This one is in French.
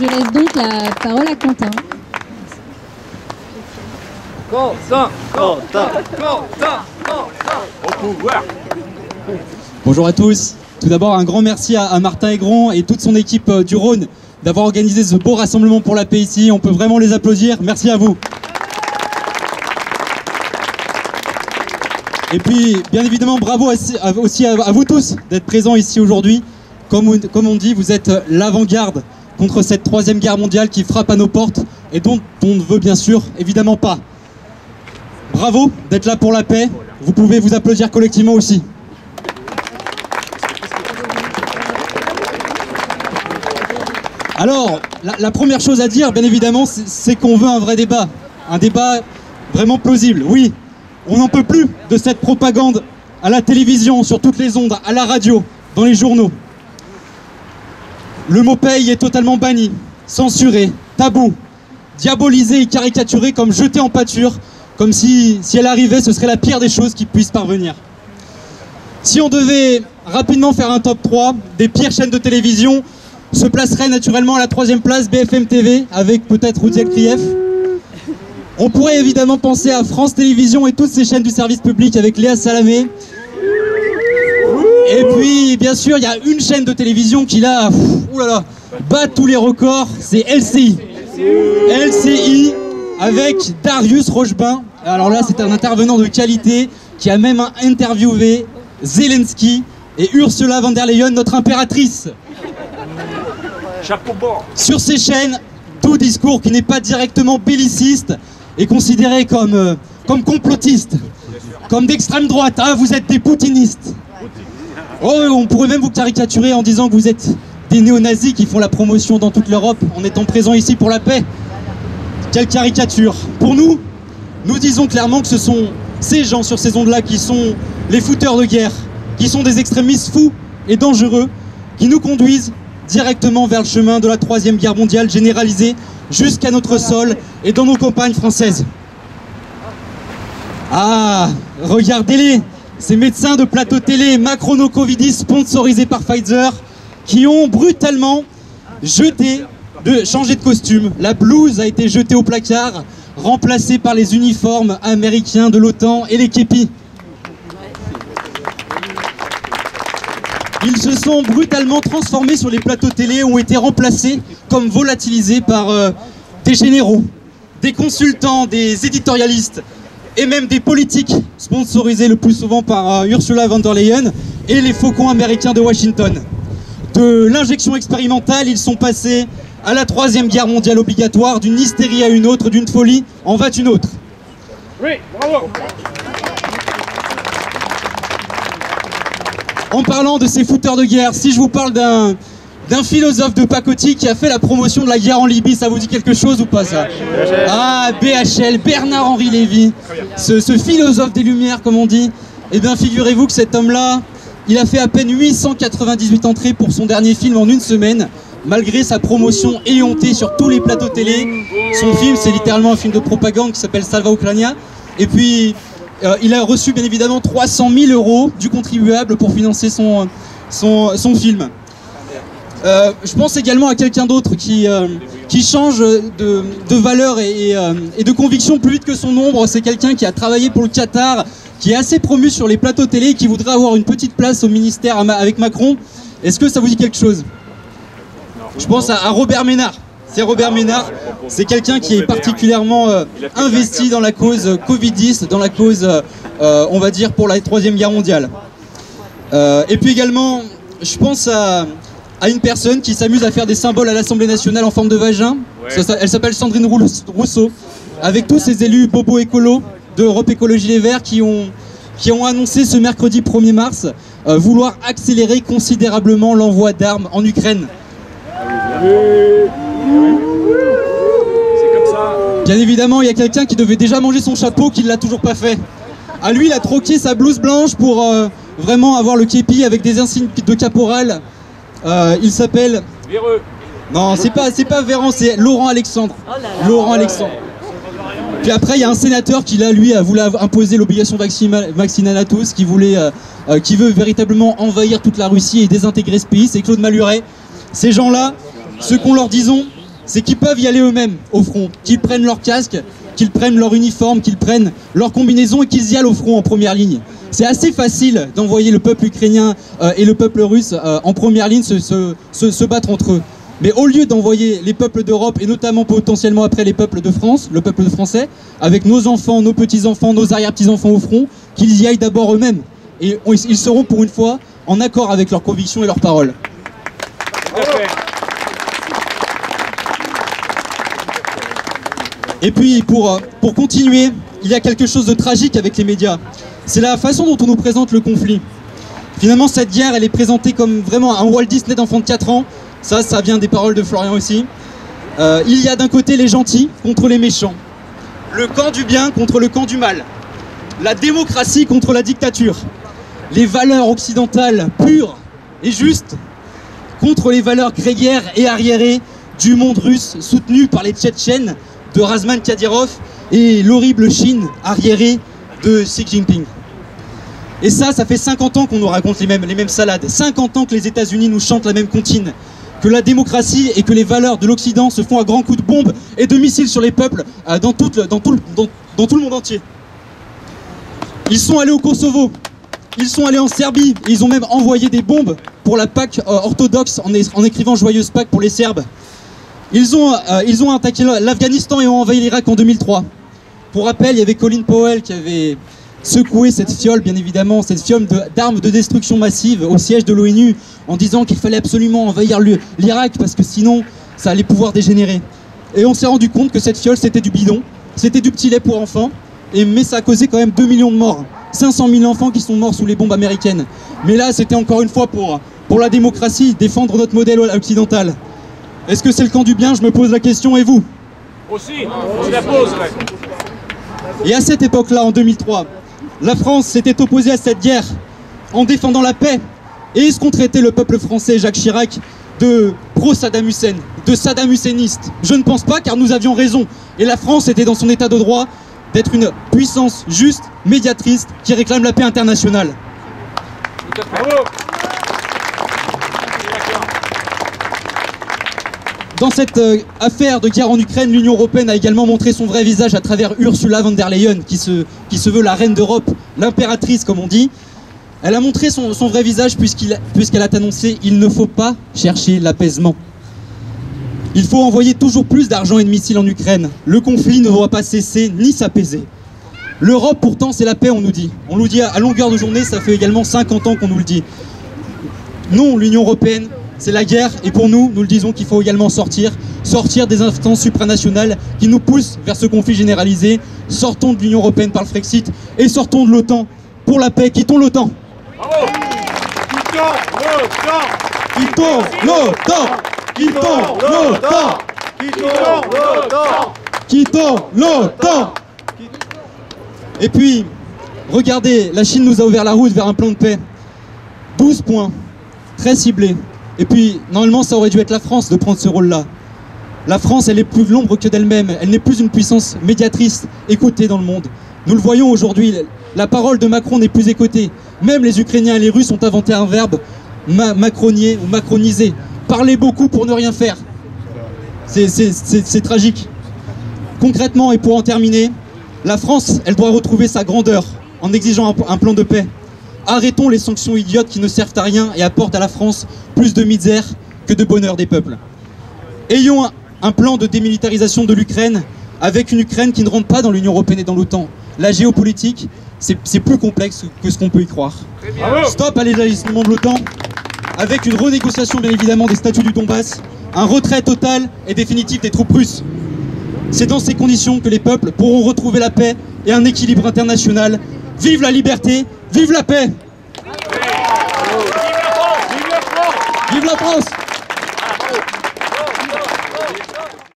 Je laisse donc la parole à Quentin. Au pouvoir. Bonjour à tous. Tout d'abord, un grand merci à Martin Aigron et toute son équipe du Rhône d'avoir organisé ce beau rassemblement pour la paix ici. On peut vraiment les applaudir. Merci à vous. Et puis, bien évidemment, bravo aussi à vous tous d'être présents ici aujourd'hui. Comme on dit, vous êtes l'avant-garde contre cette troisième guerre mondiale qui frappe à nos portes et dont on ne veut bien sûr évidemment pas. Bravo d'être là pour la paix. Vous pouvez vous applaudir collectivement aussi. Alors, la première chose à dire, bien évidemment, c'est qu'on veut un vrai débat. Un débat vraiment plausible. Oui, on n'en peut plus de cette propagande à la télévision, sur toutes les ondes, à la radio, dans les journaux. Le mot paye est totalement banni, censuré, tabou, diabolisé et caricaturé comme jeté en pâture, comme si elle arrivait, ce serait la pire des choses qui puissent parvenir. Si on devait rapidement faire un top 3 des pires chaînes de télévision, se placerait naturellement à la 3e place BFM TV, avec peut-être Rudy Elkrieff. On pourrait évidemment penser à France Télévisions et toutes ces chaînes du service public avec Léa Salamé. Et puis, bien sûr, il y a une chaîne de télévision qui là, oulala, bat tous les records, c'est LCI. LCI avec Darius Rochebin. Alors là, c'est un intervenant de qualité qui a même interviewé Zelensky et Ursula von der Leyen, notre impératrice. Chapeau bord. Sur ces chaînes, tout discours qui n'est pas directement belliciste est considéré comme complotiste, comme d'extrême droite. Ah, vous êtes des poutinistes. Oh, on pourrait même vous caricaturer en disant que vous êtes des néo-nazis qui font la promotion dans toute l'Europe en étant présents ici pour la paix. Quelle caricature. Pour nous, nous disons clairement que ce sont ces gens sur ces ondes-là qui sont les fouteurs de guerre, qui sont des extrémistes fous et dangereux, qui nous conduisent directement vers le chemin de la 3e guerre mondiale généralisée jusqu'à notre sol et dans nos campagnes françaises. Ah, regardez-les, ces médecins de plateau télé macrono-covidistes sponsorisés par Pfizer qui ont brutalement changé de costume. La blouse a été jetée au placard, remplacée par les uniformes américains de l'OTAN et les képis. Ils se sont brutalement transformés sur les plateaux télé, ont été remplacés comme volatilisés par des généraux, des consultants, des éditorialistes et même des politiques sponsorisés le plus souvent par Ursula von der Leyen et les faucons américains de Washington. De l'injection expérimentale, ils sont passés à la 3e guerre mondiale obligatoire, d'une hystérie à une autre, d'une folie en va une autre. Oui, bravo. En parlant de ces fouteurs de guerre, si je vous parle d'un philosophe de pacotille qui a fait la promotion de la guerre en Libye, ça vous dit quelque chose ou pas ça? Ah, BHL, Bernard-Henri Lévy, ce philosophe des Lumières comme on dit. Eh bien figurez-vous que cet homme-là, il a fait à peine 898 entrées pour son dernier film en une semaine, malgré sa promotion éhontée sur tous les plateaux télé. Son film, c'est littéralement un film de propagande qui s'appelle Salva Ucrania. Et puis, il a reçu bien évidemment 300 000 € du contribuable pour financer son film. Je pense également à quelqu'un d'autre qui change de valeur et de conviction plus vite que son ombre. C'est quelqu'un qui a travaillé pour le Qatar, qui est assez promu sur les plateaux télé et qui voudrait avoir une petite place au ministère avec Macron. Est-ce que ça vous dit quelque chose? Je pense à Robert Ménard. C'est Robert Ménard, c'est quelqu'un qui est particulièrement investi dans la cause covidiste, dans la cause, on va dire, pour la 3e guerre mondiale. Et puis également, je pense à une personne qui s'amuse à faire des symboles à l'Assemblée nationale en forme de vagin. Elle s'appelle Sandrine Rousseau, avec tous ces élus bobo écolos d'Europe Écologie Les Verts qui ont annoncé ce mercredi 1er mars vouloir accélérer considérablement l'envoi d'armes en Ukraine. C'est comme ça. Bien évidemment, il y a quelqu'un qui devait déjà manger son chapeau, qui ne l'a toujours pas fait. À lui, il a troqué sa blouse blanche pour vraiment avoir le képi avec des insignes de caporal. Il s'appelle... Véreux. Non, c'est pas Véran, c'est Laurent Alexandre. Laurent Alexandre. Puis après, il y a un sénateur qui, là, lui, a voulu imposer l'obligation vaccinale à tous, qui veut véritablement envahir toute la Russie et désintégrer ce pays. C'est Claude Maluret. Ces gens-là, ce qu'on leur c'est qu'ils peuvent y aller eux-mêmes au front, qu'ils prennent leur casque, qu'ils prennent leur uniforme, qu'ils prennent leur combinaison et qu'ils y aillent au front en première ligne. C'est assez facile d'envoyer le peuple ukrainien et le peuple russe en première ligne se battre entre eux. Mais au lieu d'envoyer les peuples d'Europe et notamment potentiellement après les peuples de France, le peuple français, avec nos enfants, nos petits-enfants, nos arrière-petits-enfants au front, qu'ils y aillent d'abord eux-mêmes. Et ils seront pour une fois en accord avec leurs convictions et leurs paroles. Et puis pour continuer, il y a quelque chose de tragique avec les médias. C'est la façon dont on nous présente le conflit. Finalement, cette guerre, elle est présentée comme vraiment un Walt Disney d'enfant de 4 ans. Ça vient des paroles de Florian aussi. Il y a d'un côté les gentils contre les méchants. Le camp du bien contre le camp du mal. La démocratie contre la dictature. Les valeurs occidentales pures et justes contre les valeurs grégaires et arriérées du monde russe soutenues par les Tchétchènes de Razman Kadyrov et l'horrible Chine arriérée de Xi Jinping. Et ça fait 50 ans qu'on nous raconte les mêmes salades. 50 ans que les États-Unis nous chantent la même comptine. Que la démocratie et que les valeurs de l'Occident se font à grands coups de bombes et de missiles sur les peuples dans tout le monde entier. Ils sont allés au Kosovo, ils sont allés en Serbie, et ils ont même envoyé des bombes pour la Pâque orthodoxe en écrivant Joyeuse Pâques pour les Serbes. Ils ont attaqué l'Afghanistan et ont envahi l'Irak en 2003. Pour rappel, il y avait Colin Powell qui avait secoué cette fiole, bien évidemment, cette fiole d'armes de destruction massive au siège de l'ONU en disant qu'il fallait absolument envahir l'Irak parce que sinon ça allait pouvoir dégénérer. Et on s'est rendu compte que cette fiole c'était du bidon, c'était du petit lait pour enfants, mais ça a causé quand même 2 millions de morts. 500 000 enfants qui sont morts sous les bombes américaines. Mais là c'était encore une fois pour la démocratie, défendre notre modèle occidental. Est-ce que c'est le camp du bien? Je me pose la question, et vous? Aussi, on la pose. Et à cette époque-là, en 2003, la France s'était opposée à cette guerre en défendant la paix. Et est-ce qu'on traitait le peuple français, Jacques Chirac, de pro-Saddam Hussein, de Saddam Husseiniste? Je ne pense pas, car nous avions raison. Et la France était dans son état de droit d'être une puissance juste, médiatrice, qui réclame la paix internationale. Bravo. Dans cette affaire de guerre en Ukraine, l'Union européenne a également montré son vrai visage à travers Ursula von der Leyen, qui se veut la reine d'Europe, l'impératrice comme on dit. Elle a montré son vrai visage puisqu'elle a annoncé « Il ne faut pas chercher l'apaisement ». Il faut envoyer toujours plus d'argent et de missiles en Ukraine. Le conflit ne doit pas cesser ni s'apaiser. L'Europe pourtant c'est la paix, on nous dit. On nous dit à longueur de journée, ça fait également 50 ans qu'on nous le dit. Non, l'Union européenne, c'est la guerre, et pour nous, nous le disons qu'il faut également sortir des instances supranationales qui nous poussent vers ce conflit généralisé. Sortons de l'Union européenne par le Frexit et sortons de l'OTAN pour la paix. Quittons l'OTAN. Bravo. Quittons l'OTAN. Quittons l'OTAN. Quittons l'OTAN. Et puis, regardez, la Chine nous a ouvert la route vers un plan de paix. 12 points, très ciblés. Et puis, normalement, ça aurait dû être la France de prendre ce rôle-là. La France, elle est plus l'ombre que d'elle-même. Elle n'est plus une puissance médiatrice écoutée dans le monde. Nous le voyons aujourd'hui, la parole de Macron n'est plus écoutée. Même les Ukrainiens et les Russes ont inventé un verbe, macronier ou macroniser. Parler beaucoup pour ne rien faire. C'est tragique. Concrètement, et pour en terminer, la France, elle doit retrouver sa grandeur en exigeant un plan de paix. Arrêtons les sanctions idiotes qui ne servent à rien et apportent à la France plus de misère que de bonheur des peuples. Ayons un plan de démilitarisation de l'Ukraine avec une Ukraine qui ne rentre pas dans l'Union européenne et dans l'OTAN. La géopolitique, c'est plus complexe que ce qu'on peut y croire. Stop à l'élargissement de l'OTAN, avec une renégociation bien évidemment des statuts du Donbass, un retrait total et définitif des troupes russes. C'est dans ces conditions que les peuples pourront retrouver la paix et un équilibre international. Vive la liberté, vive la paix! Vive la France!